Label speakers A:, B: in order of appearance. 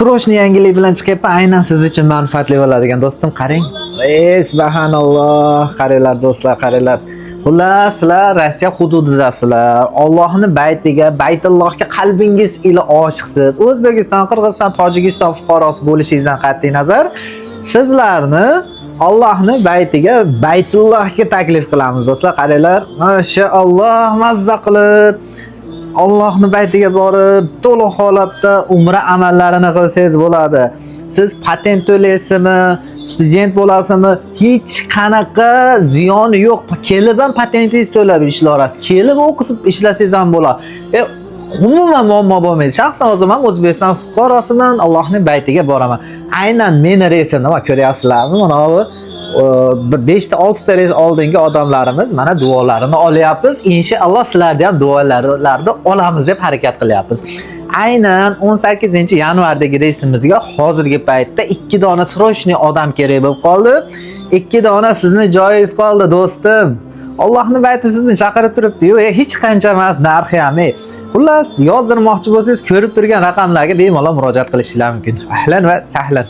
A: Srochniy yangilik bilan chiqyapman. Aynan siz uchun manfaatli bo'ladigan do'stim, qarang. Subhanalloh. Qaranglar do'stlar, qaranglar. Xullas, sizlar Rossiya hududidasizlar. Allohning baytiga, Baytullohga qalbingiz ila oshiqsiz. O'zbekiston, Qirg'iziston, Tojikiston fuqarosi bo'lishingizdan qat'iy nazar, sizlarni Allohning baytiga, Baytullohga taklif qilamiz do'stlar. Qaranglar, mashaalloh, mazza qilib Allohning baytiga borib, to'liq holatda umra amallarini qilsangiz bo'ladi. Siz patent to'laysizmi, student bo'lasizmi, hech qanaqa ziyoni yo'q. Kelib ham patentingiz to'lab ishlarasiz. Kelib o'qib ishlasangiz ham bo'ladi. Umuman muammo bo'lmaydi. Shaxsan o'zim ham O'zbekiston fuqarosiman, Allohning baytiga boraman. Aynan meni reysimda ko'ryapsizlarmi? Mana bu 5 ta 6 ta reys oldingi odamlarimiz mana duolarini olyapmiz. Inshaalloh sizlarni ham duolarni olamiz deb harakat qilyapmiz. Aynan 18-yanvardagi reysimizga hozirgi paytda 2 dona srochniy odam kerak bo'lib qoldi. 2 dona sizni joyingiz qoldi do'stim. Allohning bayti sizni chaqirib turibdi-yu, hech qancha emas narxi ham. Xullas, yozdirmoqchi bo'lsangiz ko'rib turgan raqamlarga bemalol murojaat qilishingiz mumkin. Ahlan va sahlan.